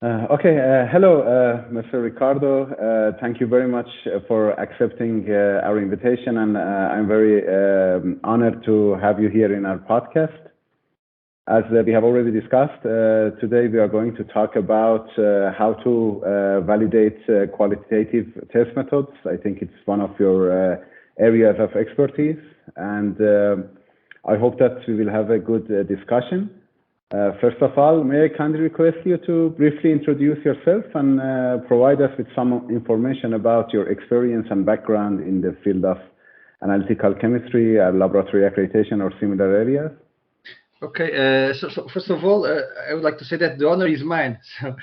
Hello, Mr. Ricardo. Thank you very much for accepting our invitation, and I'm very honored to have you here in our podcast. As we have already discussed, today we are going to talk about how to validate qualitative test methods. I think it's one of your areas of expertise, and I hope that we will have a good discussion. First of all, may I kindly request you to briefly introduce yourself and provide us with some information about your experience and background in the field of analytical chemistry, laboratory accreditation, or similar areas? Okay, so first of all, I would like to say that the honor is mine. So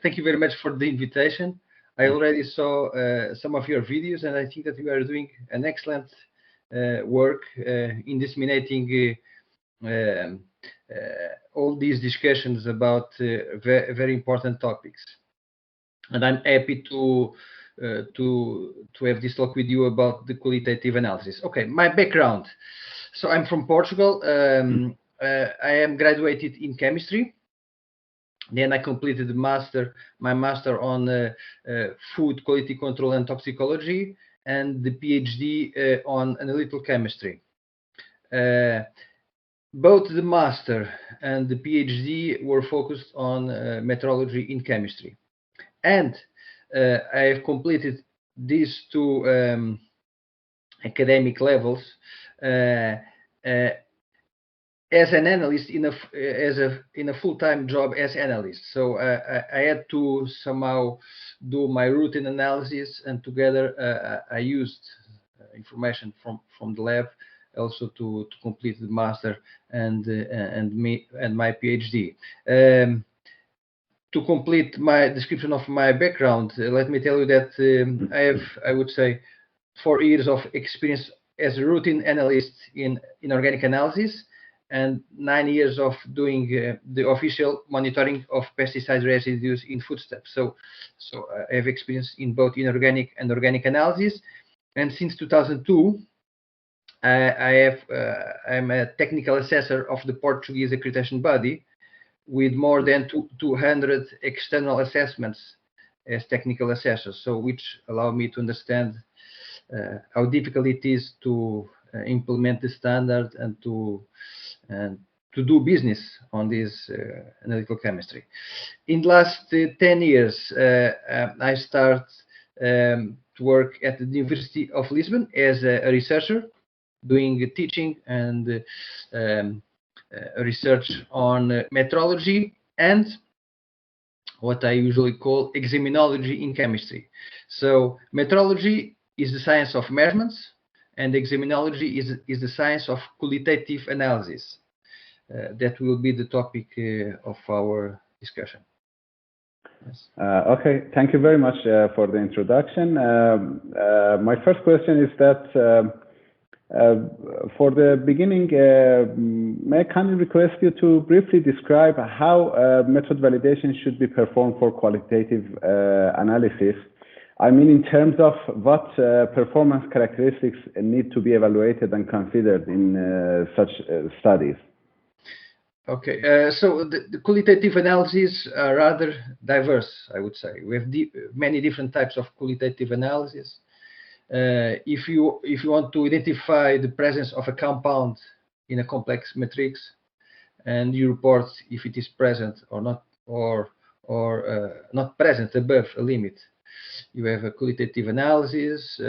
thank you very much for the invitation. I already saw some of your videos, and I think that you are doing an excellent work in disseminating all these discussions about very important topics. And I'm happy to have this talk with you about the qualitative analysis. Okay, my background. So I'm from Portugal. I am graduated in chemistry. Then I completed my master on food quality control and toxicology, and the PhD on analytical chemistry. Both the master and the PhD were focused on metrology in chemistry. And I have completed these two academic levels as an analyst in a full-time job as analyst. So I had to somehow do my routine analysis, and together I used information from the lab also to complete the master and my PhD. To complete my description of my background, let me tell you that I have, I would say, 4 years of experience as a routine analyst in organic analysis, and 9 years of doing the official monitoring of pesticide residues in foodstuffs. So I have experience in both inorganic and organic analysis, and since 2002. I'm a technical assessor of the Portuguese accreditation body, with more than 200 external assessments as technical assessor, so which allow me to understand how difficult it is to implement the standard and to do business on this analytical chemistry. In the last 10 years, I started to work at the University of Lisbon as a researcher, doing teaching and research on metrology and what I usually call examinology in chemistry. So metrology is the science of measurements, and examinology is the science of qualitative analysis. That will be the topic of our discussion. Yes. Okay, thank you very much for the introduction. My first question is that for the beginning, may I kindly request you to briefly describe how method validation should be performed for qualitative analysis? I mean, in terms of what performance characteristics need to be evaluated and considered in such studies. Okay, so the qualitative analyses are rather diverse, I would say. We have many different types of qualitative analysis. If you want to identify the presence of a compound in a complex matrix, and you report if it is present or not, or not present above a limit, you have a qualitative analysis.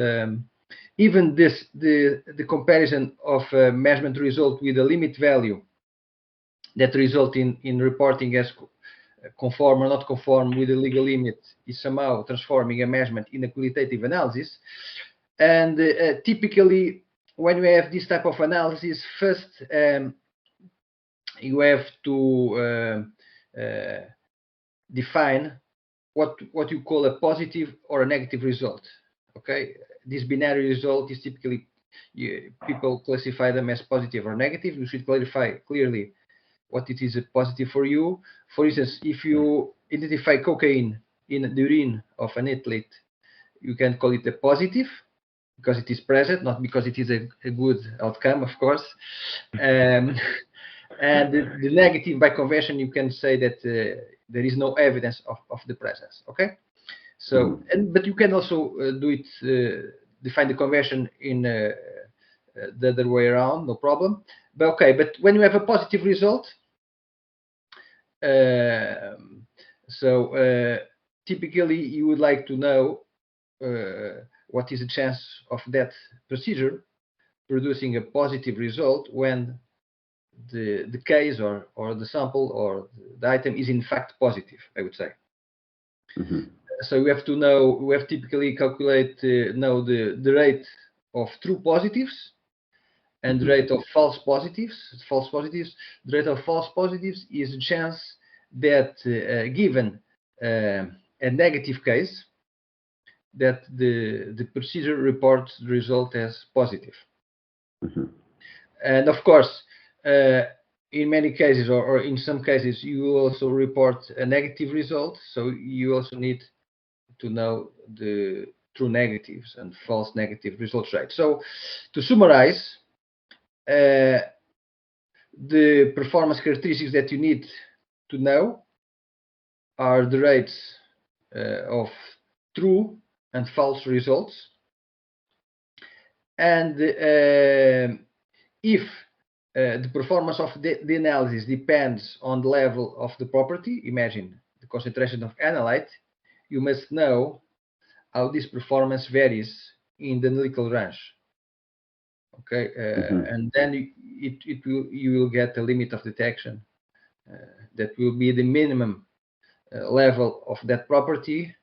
Even the comparison of a measurement result with a limit value that result in reporting as conform or not conform with the legal limit is somehow transforming a measurement in a qualitative analysis. And typically, when we have this type of analysis, first you have to define what you call a positive or a negative result. Okay, this binary result is typically people classify them as positive or negative. You should clarify clearly what it is a positive for you. For instance, if you identify cocaine in the urine of an athlete, you can call it a positive because it is present, not because it is a good outcome, of course. And the negative, by convention, you can say that there is no evidence of the presence. Okay, so but you can also do it, define the conversion in the other way around, no problem. But okay, but when you have a positive result, typically you would like to know what is the chance of that procedure producing a positive result when the case or the sample or the item is in fact positive, I would say. So we have to know, we have typically calculate know the rate of true positives and the rate of false positives. The rate of false positives is the chance that given a negative case, that the procedure reports the result as positive. And of course, in many cases, or in some cases, you will also report a negative result. So you also need to know the true negatives and false negative results rate. So to summarize, the performance characteristics that you need to know are the rates of true and false results. And if the performance of the analysis depends on the level of the property, imagine the concentration of analyte, you must know how this performance varies in the analytical range. Okay, and then you will get a limit of detection that will be the minimum level of that property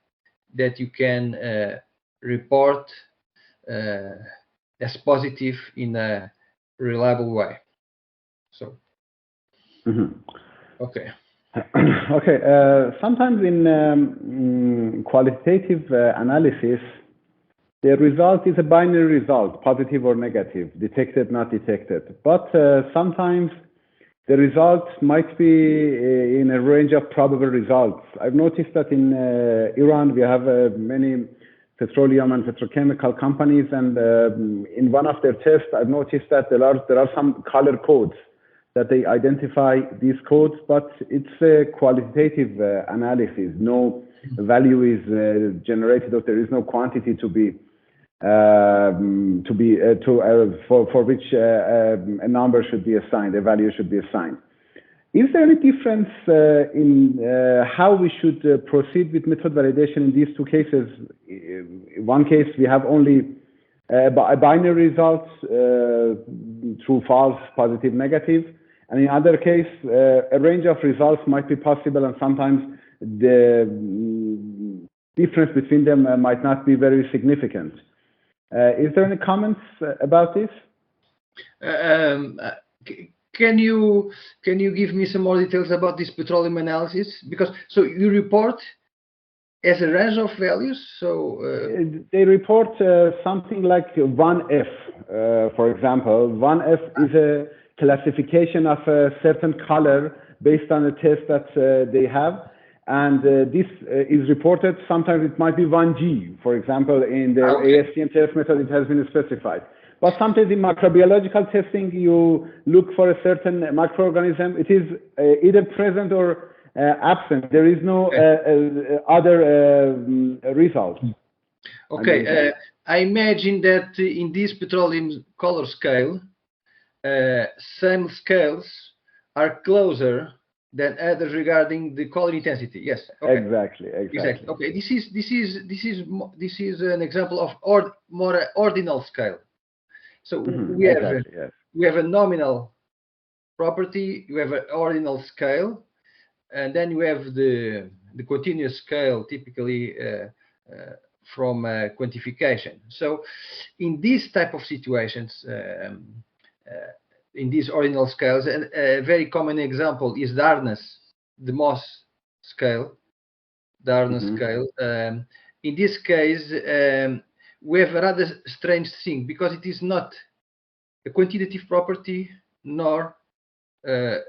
that you can report as positive in a reliable way. So, okay. Okay. Sometimes in qualitative analysis, the result is a binary result, positive or negative, detected, not detected. But sometimes the results might be in a range of probable results. I've noticed that in Iran, we have many petroleum and petrochemical companies, and in one of their tests, I've noticed that there are some color codes that they identify these codes, but it's a qualitative analysis. No value is generated, or there is no quantity to be for which a number should be assigned, a value should be assigned. Is there any difference in how we should proceed with method validation in these two cases? In one case, we have only a binary result, true, false, positive, negative. And in other case, a range of results might be possible, and sometimes the difference between them might not be very significant. Is there any comments about this? Can you give me some more details about this petroleum analysis? Because so you report as a range of values. So they report something like 1F, for example. 1F is a classification of a certain color based on a test that they have. And this is reported. Sometimes it might be 1G. For example, in the ASTM test method, it has been specified. But sometimes in microbiological testing, you look for a certain microorganism. It is either present or absent. There is no other result. Okay. I imagine that in this petroleum color scale, some scales are closer than others regarding the color intensity. Yes. Okay. Exactly. Okay. This is an example of more ordinal scale. So we have a nominal property, you have an ordinal scale, and then you have the continuous scale, typically from quantification. So in these type of situations, in these ordinal scales, and a very common example is the Mohs scale, scale. In this case, we have a rather strange thing, because it is not a quantitative property nor a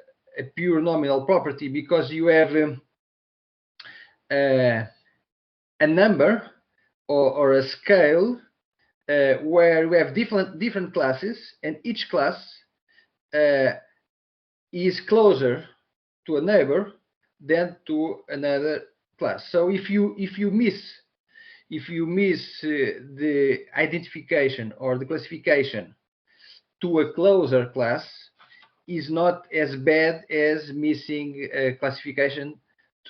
pure nominal property, because you have a number or a scale where we have different classes, and each class is closer to a neighbor then to another class. So if you miss the identification or the classification to a closer class, is not as bad as missing a classification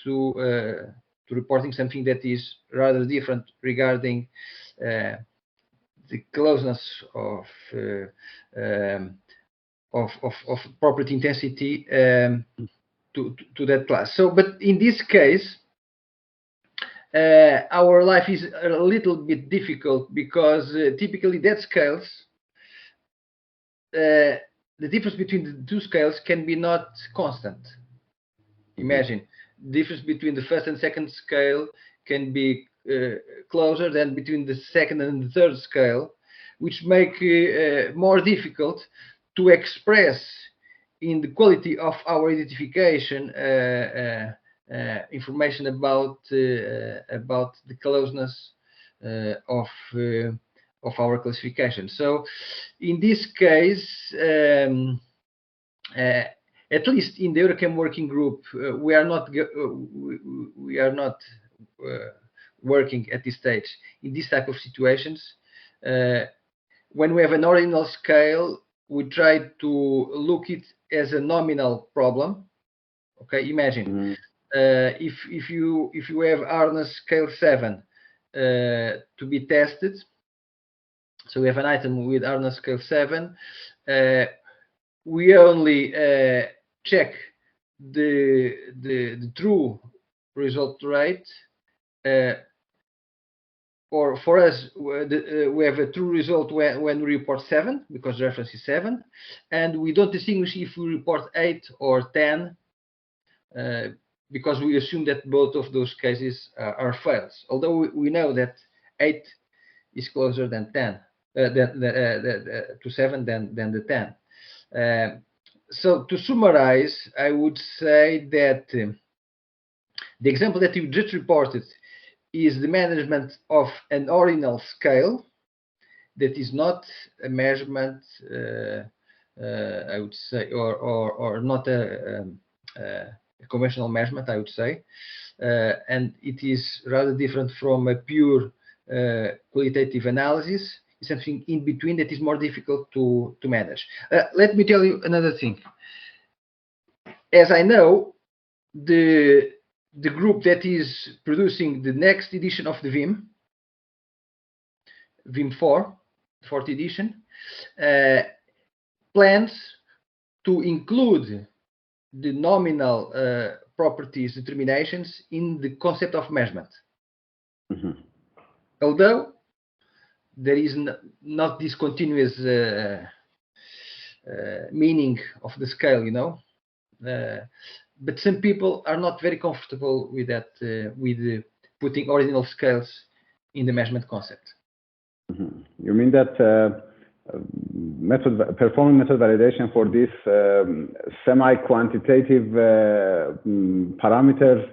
to reporting something that is rather different regarding the closeness of property intensity to that class. So, but in this case, our life is a little bit difficult because typically that scales, the difference between the two scales can be not constant. Imagine the difference between the first and second scale can be closer than between the second and the third scale, which make more difficult to express in the quality of our identification information about the closeness of our classification. So in this case, at least in the EURECAM working group, we are not working at this stage in this type of situations. When we have an ordinal scale, we try to look it as a nominal problem. Okay, imagine if you have hardness scale 7 to be tested. So we have an item with hardness scale 7. We only check the true result rate, or for us, we have a true result when we report 7, because the reference is 7, and we don't distinguish if we report 8 or 10, because we assume that both of those cases are fails. Although we know that 8 is closer than 10, to 7 than the 10. So to summarize, I would say that the example that you just reported is the management of an ordinal scale that is not a measurement, I would say, or not a conventional measurement, I would say, and it is rather different from a pure qualitative analysis. It's something in between that is more difficult to manage. Let me tell you another thing. As I know, the group that is producing the next edition of the VIM 4, 4th edition, plans to include the nominal properties determinations in the concept of measurement. Although there is not this continuous meaning of the scale, you know, but some people are not very comfortable with that, with putting ordinal scales in the measurement concept. You mean that performing method validation for these semi-quantitative parameters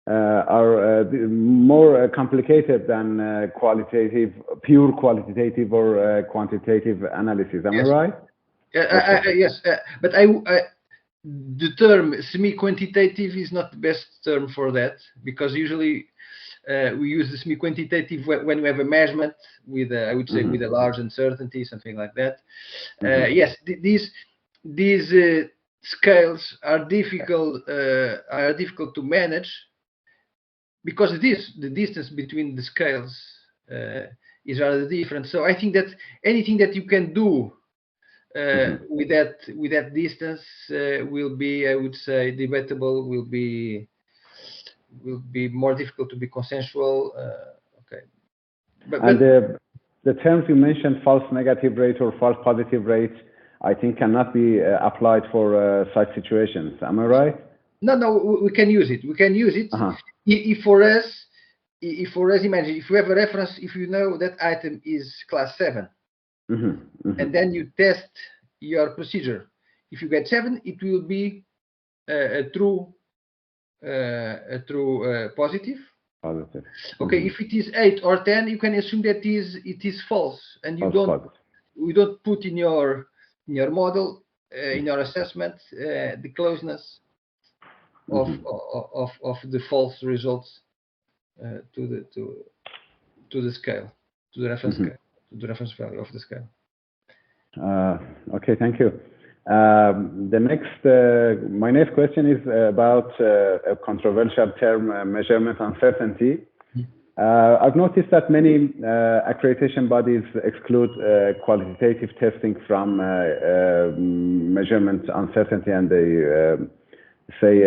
are more complicated than pure qualitative or quantitative analysis. Am I right? Yes, but the term semi-quantitative is not the best term for that, because usually we use the semi-quantitative when we have a measurement with, I would say, with a large uncertainty, something like that. Yes, these scales are difficult to manage, because the distance between the scales is rather different. So I think that anything that you can do with that distance will be, I would say, debatable, will be more difficult to be consensual. Okay. And the terms you mentioned, false negative rate or false positive rate, I think cannot be applied for such situations. Am I right? No, we can use it. We can use it. If for us, imagine if you have a reference, if you know that item is class 7, and then you test your procedure. If you get 7, it will be a true positive. Okay, if it is 8 or 10, you can assume that it is false, and you don't put in your model, in your assessment, the closeness of the false results to the scale, to the reference scale, to the reference value of the scale. Okay, thank you. My next question is about a controversial term, measurement uncertainty. I've noticed that many accreditation bodies exclude qualitative testing from measurement uncertainty, and they say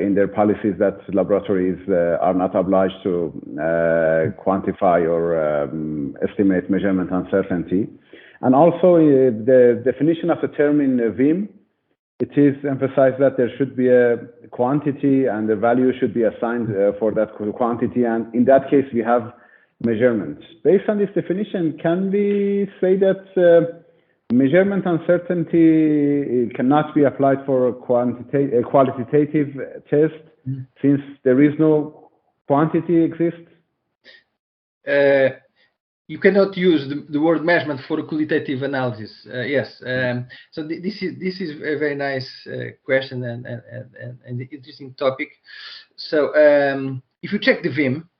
in their policies that laboratories are not obliged to quantify or estimate measurement uncertainty. And also the definition of the term in VIM, it is emphasized that there should be a quantity and the value should be assigned for that quantity. And in that case, we have measurements. Based on this definition, can we say that measurement uncertainty cannot be applied for a qualitative test since there is no quantity exists? You cannot use the word measurement for a qualitative analysis. Yes. So this is a very nice question and interesting topic. So if you check the VIM,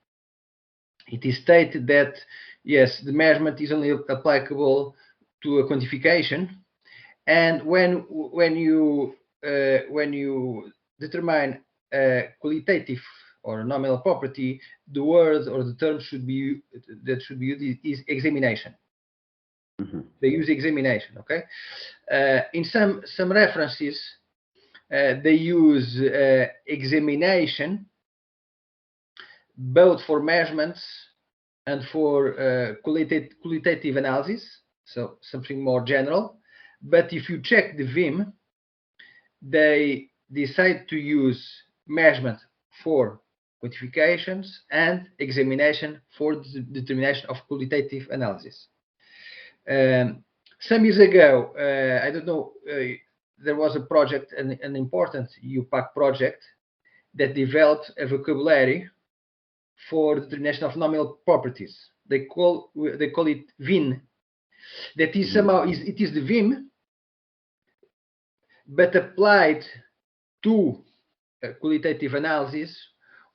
it is stated that yes, the measurement is only applicable to a quantification, and when you determine a qualitative or a nominal property, the word or the term should be used is examination. They use examination. Okay. In some references, they use examination both for measurements and for qualitative analysis. So something more general. But if you check the VIM, they decide to use measurement for quantifications and examination for the determination of qualitative analysis. Some years ago, I don't know, there was a project, an important UPAC project, that developed a vocabulary for determination of nominal properties. They call it VIN. That is somehow it is the VIM, but applied to qualitative analysis,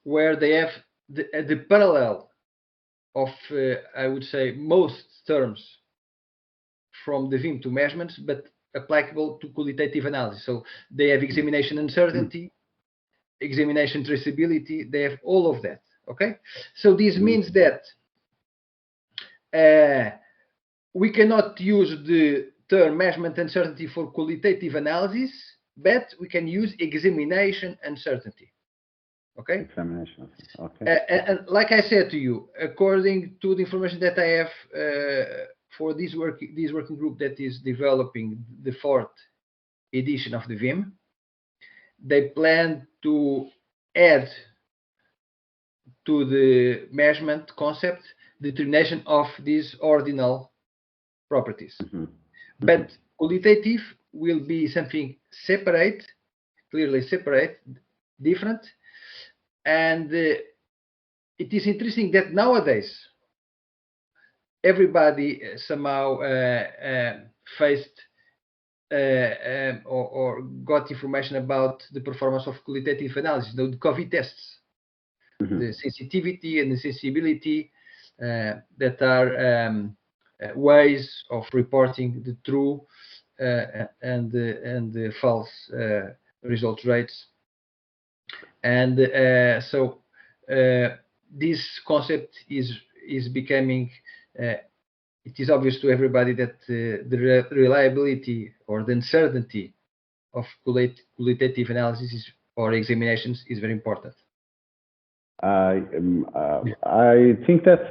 where they have the parallel of I would say most terms from the VIM to measurements, but applicable to qualitative analysis. So they have examination uncertainty, examination traceability. They have all of that. Okay, so this means that we cannot use the term measurement uncertainty for qualitative analysis, but we can use examination uncertainty. Okay. Examination. Okay. And like I said to you, according to the information that I have for this working group that is developing the 4th edition of the VIM, they plan to add to the measurement concept the determination of these ordinal properties. But qualitative will be something separate, clearly separate, different. And it is interesting that nowadays everybody somehow faced or got information about the performance of qualitative analysis, the COVID tests, the sensitivity and the sensibility that are ways of reporting the true and the false result rates. And so this concept is becoming, it is obvious to everybody that the reliability or the uncertainty of qualitative analysis or examinations is very important. I think that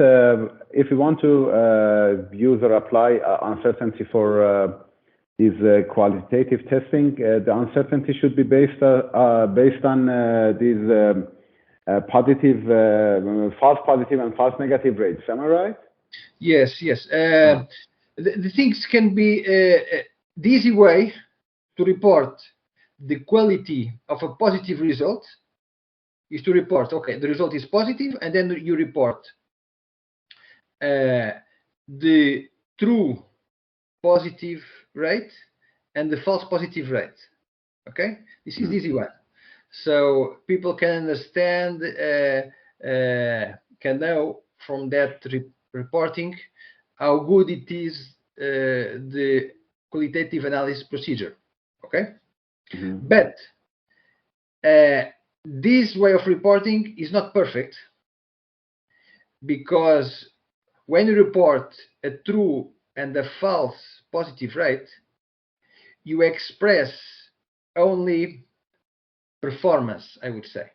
if you want to use or apply uncertainty for these qualitative testing, the uncertainty should be based on these false positive and false negative rates. Am I right? Yes, yes. The things can be the easy way to report the quality of a positive result is to report, okay, the result is positive, and then you report the true positive rate and the false positive rate. Okay, this is the easy one. so people can understand, can know from that reporting how good it is, the qualitative analysis procedure. Okay. But this way of reporting is not perfect, because when you report a true and a false positive rate, you express only performance, I would say.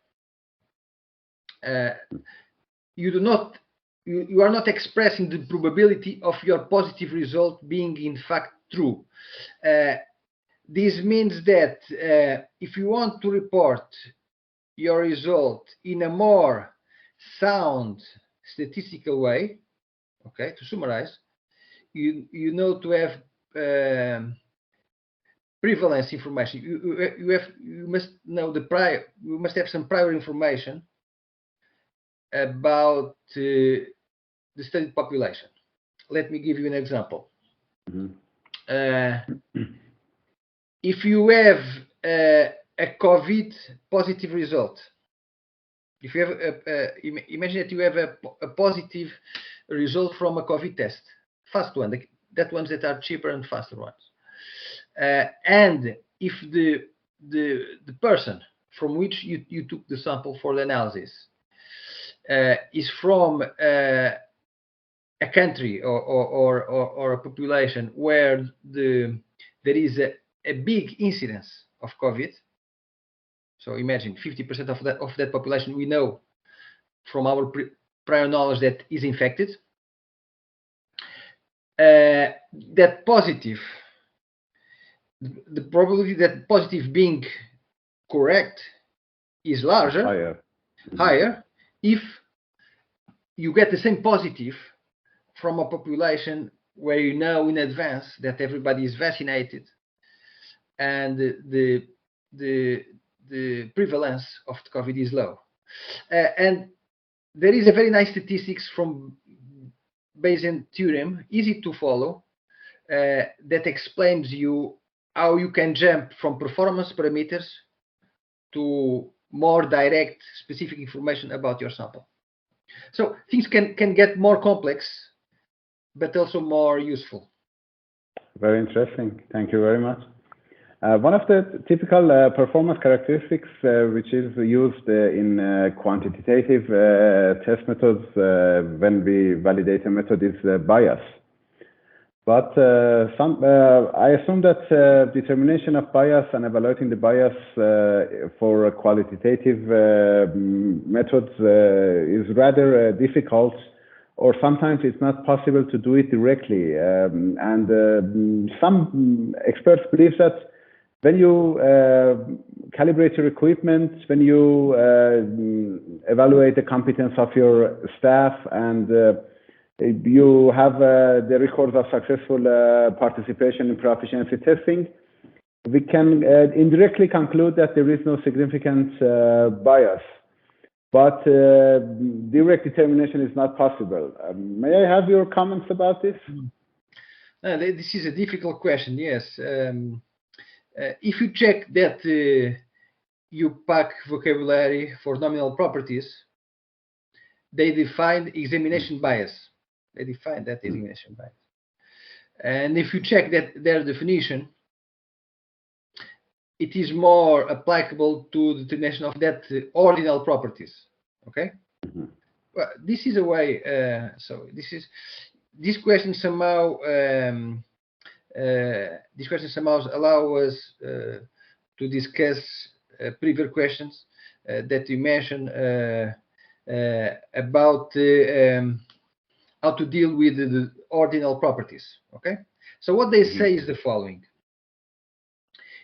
You are not expressing the probability of your positive result being in fact true. This means that if you want to report your result in a more sound statistical way, okay, to summarize, you know to have prevalence information. You must know you must have some prior information about the studied population. Let me give you an example. If you have a COVID positive result, if you have imagine that you have a positive result from a COVID test, fast one, that ones that are cheaper and faster ones, and if the person from which you took the sample for the analysis is from a country or a population where there is a big incidence of COVID. So imagine 50% of that population we know from our prior knowledge that is infected. That positive, the probability that positive being correct is larger, higher if you get the same positive from a population where you know in advance that everybody is vaccinated and the prevalence of the COVID is low. And there is a very nice statistics from Bayesian theorem, easy to follow, that explains you how you can jump from performance parameters to more direct, specific information about your sample. So things can get more complex, but also more useful. Very interesting. Thank you very much. One of the typical performance characteristics which is used in quantitative test methods when we validate a method is bias. But I assume that determination of bias and evaluating the bias for qualitative methods is rather difficult, or sometimes it's not possible to do it directly. And some experts believe that when you calibrate your equipment, when you evaluate the competence of your staff, and you have the records of successful participation in proficiency testing, we can indirectly conclude that there is no significant bias. But direct determination is not possible. May I have your comments about this? This is a difficult question, yes. If you check that UPAC vocabulary for nominal properties, they define examination bias. They define that examination bias. And if you check that their definition, it is more applicable to the definition of that ordinal properties. Okay? Well, this is a way. So this question somehow. These questions somehow allow us to discuss previous questions that you mentioned about how to deal with the ordinal properties. Okay, so what they say is the following: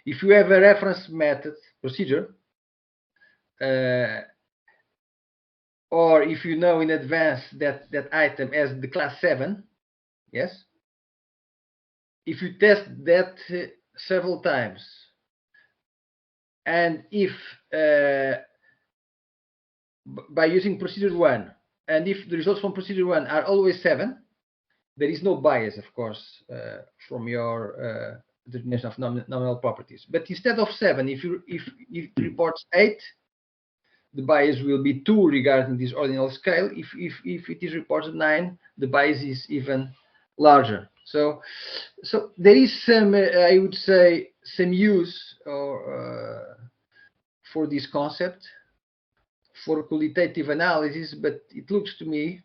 if you have a reference method procedure, or if you know in advance that that item has the class 7, yes. If you test that several times, and if by using procedure 1, and if the results from procedure 1 are always 7, there is no bias, of course, from your determination of nominal properties. But instead of 7, if it reports 8, the bias will be 2 regarding this ordinal scale. If it is reported 9, the bias is even larger. So there is some, I would say, some use for this concept for qualitative analysis, but it looks to me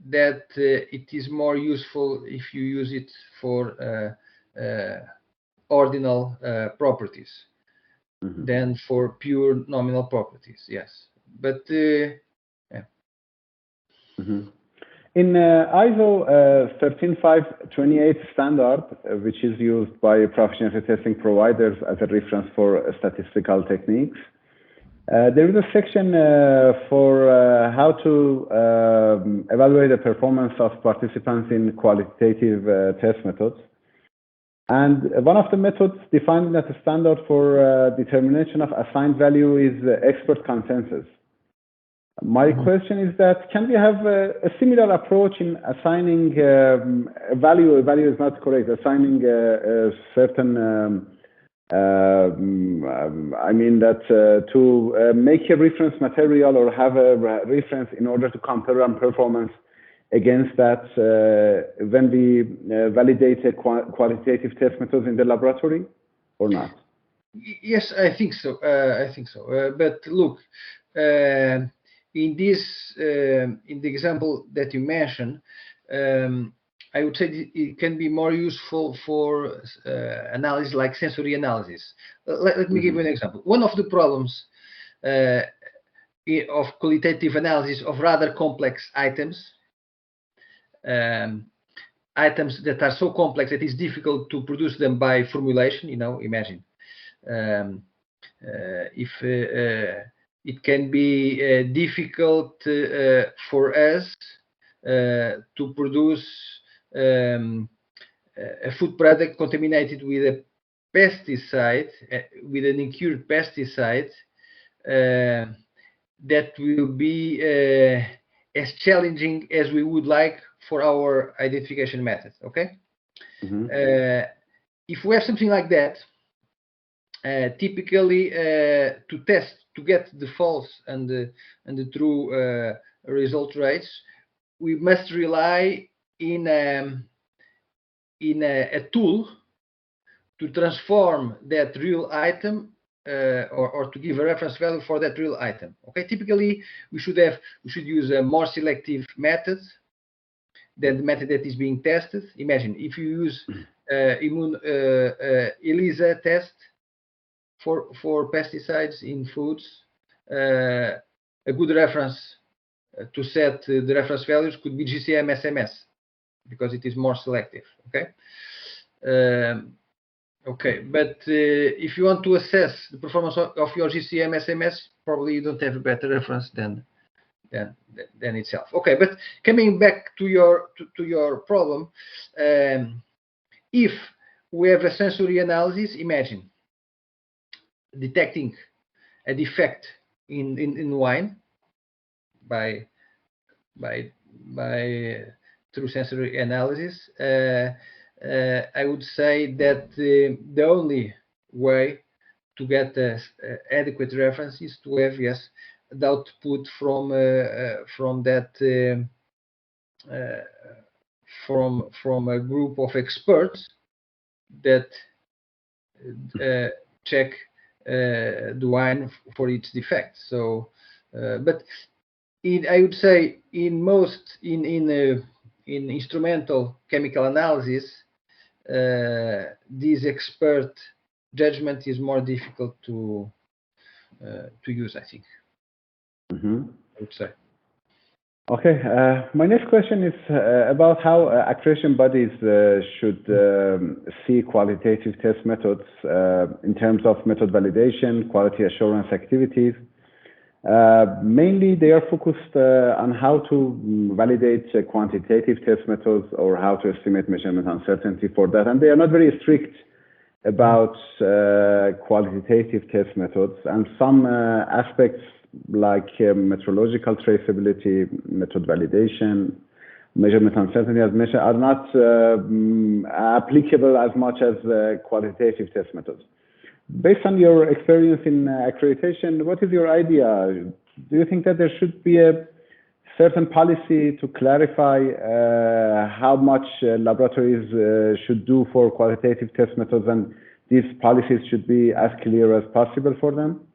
that it is more useful if you use it for ordinal properties than for pure nominal properties. Yes, but yeah. In ISO 13528 standard, which is used by proficiency testing providers as a reference for statistical techniques, there is a section for how to evaluate the performance of participants in qualitative test methods. And one of the methods defined in that standard for determination of assigned value is expert consensus. My question is that, can we have a similar approach in assigning a value? A value is not correct. Assigning a certain, I mean that to make a reference material or have a reference in order to compare on performance against that when we validate a qualitative test methods in the laboratory, or not? Yes, I think so. I think so. But look. In this, in the example that you mentioned, I would say it can be more useful for analysis like sensory analysis. Let me give you an example. One of the problems of qualitative analysis of rather complex items, items that are so complex that it's difficult to produce them by formulation. You know, imagine if it can be difficult for us to produce a food product contaminated with a pesticide, with an incurred pesticide, that will be as challenging as we would like for our identification method. Okay. If we have something like that, typically to test, to get the false and the true result rates, we must rely in a tool to transform that real item or to give a reference value for that real item. Okay, typically we should use a more selective method than the method that is being tested. Imagine if you use ELISA test for pesticides in foods, a good reference to set the reference values could be GCM SMS, because it is more selective. Okay. Okay, but if you want to assess the performance of your GCM SMS, probably you don't have a better reference than itself. Okay, but coming back to your problem, if we have a sensory analysis, imagine detecting a defect in wine by through sensory analysis. I would say that the only way to get adequate reference is to have, yes, the output from that from a group of experts that check the wine for its defects. So, but I would say in instrumental chemical analysis, this expert judgment is more difficult to use, I think. I would say. Okay, my next question is about how accreditation bodies should see qualitative test methods in terms of method validation, quality assurance activities. Mainly, they are focused on how to validate quantitative test methods or how to estimate measurement uncertainty for that. And they are not very strict about qualitative test methods. And some aspects like metrological traceability, method validation, measurement uncertainty, as mentioned, are not applicable as much as qualitative test methods. Based on your experience in accreditation, what is your idea? Do you think that there should be a certain policy to clarify how much laboratories should do for qualitative test methods, and these policies should be as clear as possible for them?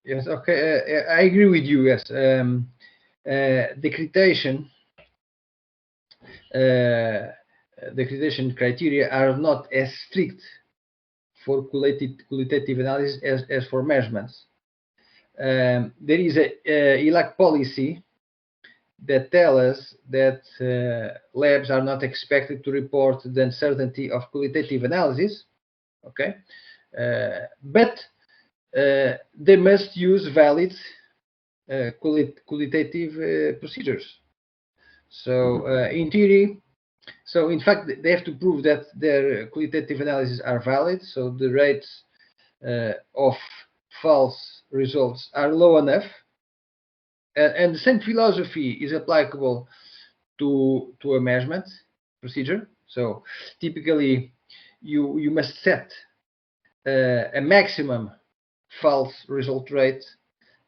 Yes, okay, I agree with you, yes. The accreditation criteria are not as strict for qualitative analysis as for measurements. There is a ELAC policy that tells us that labs are not expected to report the uncertainty of qualitative analysis, okay? But they must use valid qualitative procedures. So in theory, so in fact, they have to prove that their qualitative analyses are valid, so the rates of false results are low enough. And the same philosophy is applicable to a measurement procedure. So typically, you must set a maximum false result rate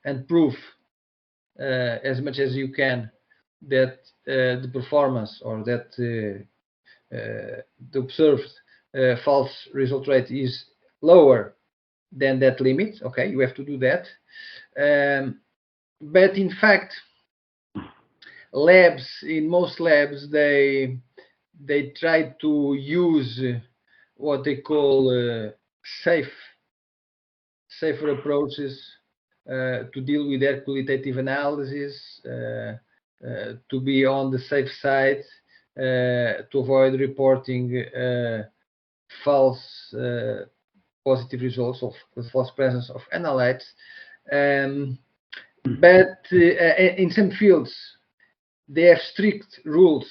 and prove as much as you can that the performance or that the observed false result rate is lower than that limit. Okay, you have to do that. But in fact, in most labs, they try to use what they call safer approaches to deal with their qualitative analysis, to be on the safe side, to avoid reporting false positive results of the false presence of analytes. But in some fields, they have strict rules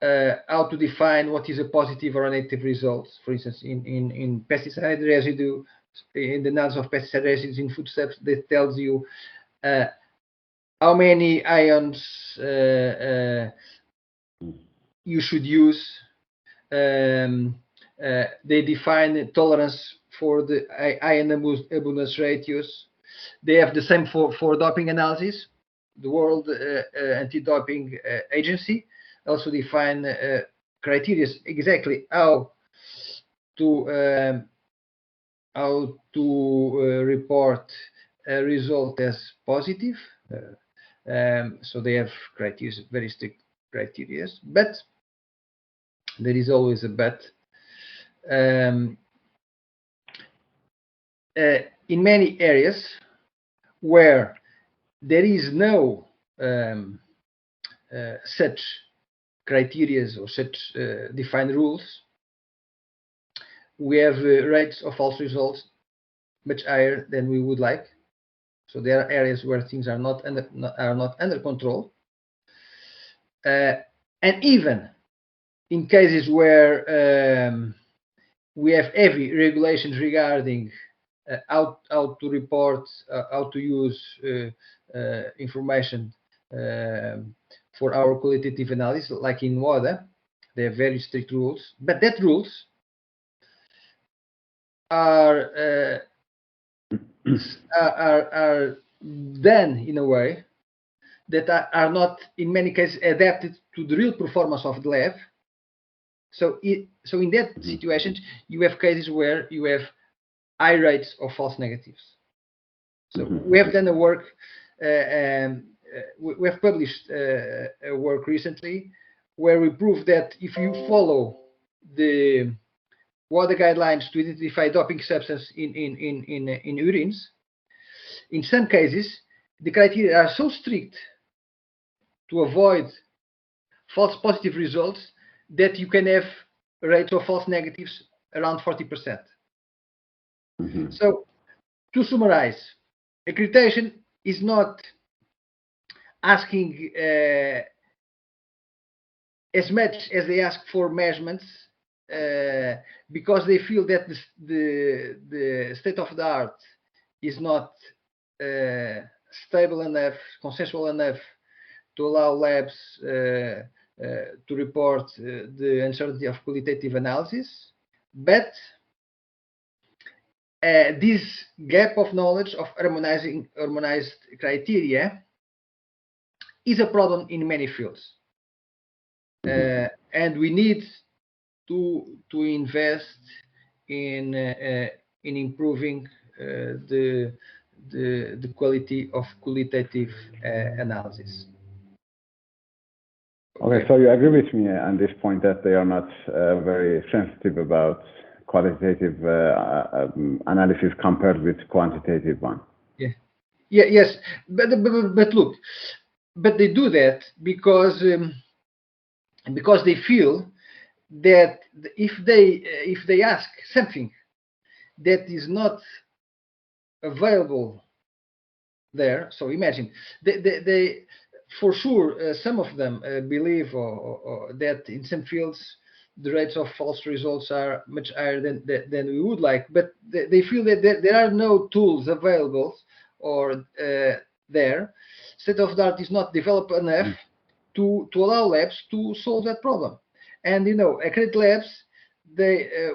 how to define what is a positive or a negative result. For instance, in pesticide residue, in the analysis of pesticide residues in foodstuffs, that tells you how many ions you should use. They define tolerance for the ion abundance ratios. They have the same for doping analysis. The World Anti-Doping Agency also define criteria exactly how to report a result as positive. So they have criteria, very strict criteria, but there is always a but. In many areas where there is no such criteria or such defined rules, we have rates of false results much higher than we would like. So there are areas where things are not under control, and even in cases where we have heavy regulations regarding how to report, how to use information for our qualitative analysis, like in WADA, they have very strict rules. But that rules are done in a way that are not, in many cases, adapted to the real performance of the lab. So in that situation, you have cases where you have high rates of false negatives. So we have done a work, we have published a work recently where we prove that if you follow the WADA guidelines to identify doping substance in urines, in some cases the criteria are so strict to avoid false positive results that you can have rates of false negatives around 40%. So, to summarize, accreditation is not asking as much as they ask for measurements because they feel that the state of the art is not stable enough, consensual enough to allow labs to report the uncertainty of qualitative analysis, but this gap of knowledge of harmonized criteria is a problem in many fields, and we need to invest in improving the quality of qualitative analysis. Okay, so you agree with me on this point that they are not very sensitive about qualitative analysis compared with quantitative one. Yes, but look, but they do that because they feel that if they ask something that is not available there, so imagine they for sure some of them believe or that in some fields the rates of false results are much higher than we would like, but they feel that there are no tools available or there. State of the art is not developed enough to allow labs to solve that problem. And accredited labs,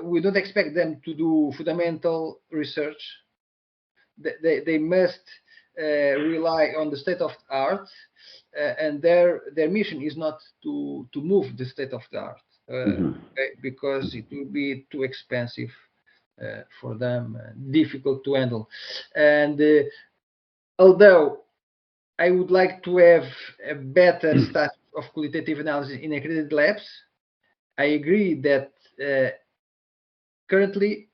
we don't expect them to do fundamental research. They must rely on the state of the art, and their mission is not to move the state of the art, okay, because it will be too expensive for them, difficult to handle. And although I would like to have a better status of qualitative analysis in accredited labs, I agree that currently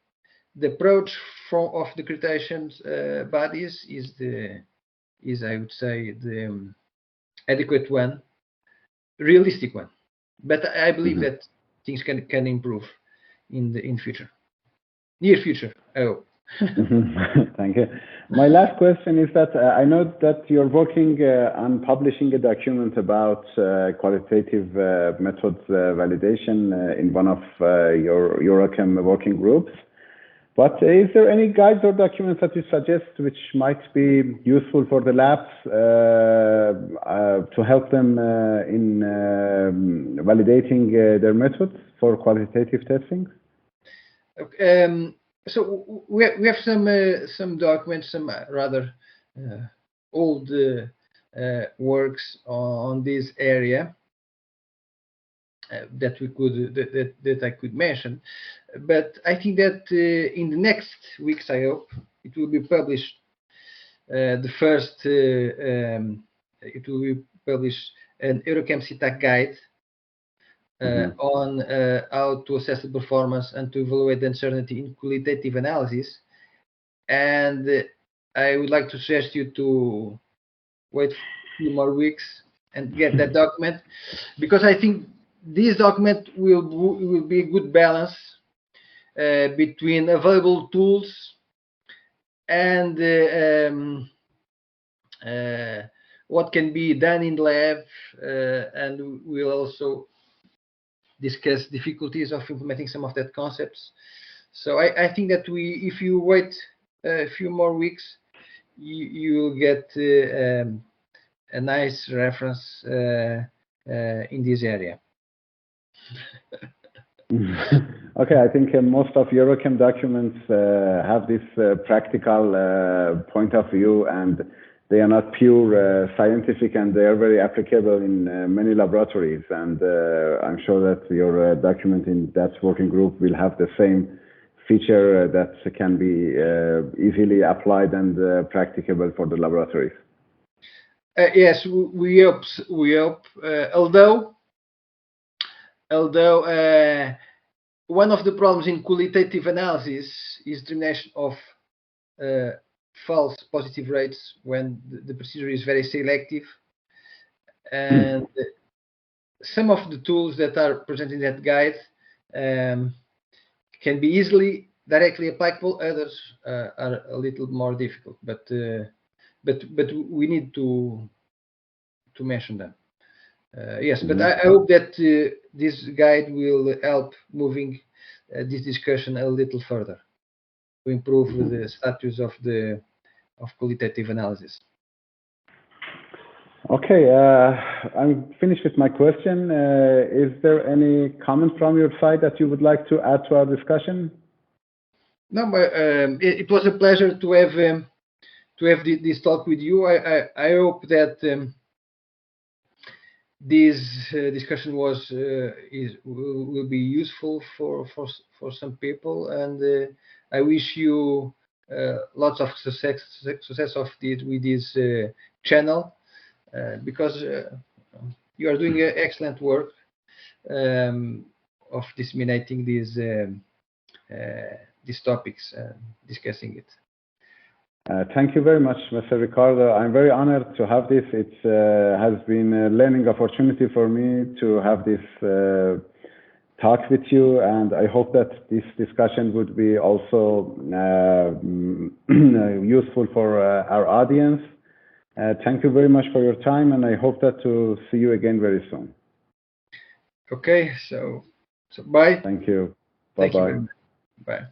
the approach of the accreditation bodies is I would say the adequate one, realistic one. But I believe that things can improve in future, near future, I hope. Thank you. My last question is that I know that you're working on publishing a document about qualitative methods validation in one of your EuroChem working groups. But is there any guides or documents that you suggest which might be useful for the labs to help them in validating their methods for qualitative testing? Okay, so we have some documents, some rather old works on this area that we could that I could mention, but I think that in the next weeks, I hope it will be published. The first it will be published an EuroChem CTAC guide on how to assess the performance and to evaluate the uncertainty in qualitative analysis. And I would like to suggest you to wait a few more weeks and get that document, because I think this document will be a good balance between available tools and what can be done in the lab, and we'll also discuss difficulties of implementing some of that concepts. So I think that if you wait a few more weeks, you'll get a nice reference in this area. Okay, I think most of EuroChem documents have this practical point of view, and they are not pure scientific, and they are very applicable in many laboratories. And I'm sure that your document in that working group will have the same feature that can be easily applied and practicable for the laboratories. Yes, we hope. Although one of the problems in qualitative analysis is determination of false positive rates when the procedure is very selective, and some of the tools that are presented in that guide can be easily directly applicable. Others are a little more difficult, but we need to mention them. Yes, but I hope that this guide will help moving this discussion a little further to improve the status of qualitative analysis. Okay, I'm finished with my question. Is there any comment from your side that you would like to add to our discussion? No, but it was a pleasure to have this talk with you. I hope that this discussion will be useful for some people, and I wish you lots of success with this channel, because you are doing excellent work of disseminating these topics and discussing it. Thank you very much, Mr. Ricardo. I'm very honored to have this. It has been a learning opportunity for me to have this talk with you, and I hope that this discussion would be also useful for our audience. Thank you very much for your time, and I hope that to see you again very soon. Okay, so bye. Thank you. Thank Bye-bye. you. Bye.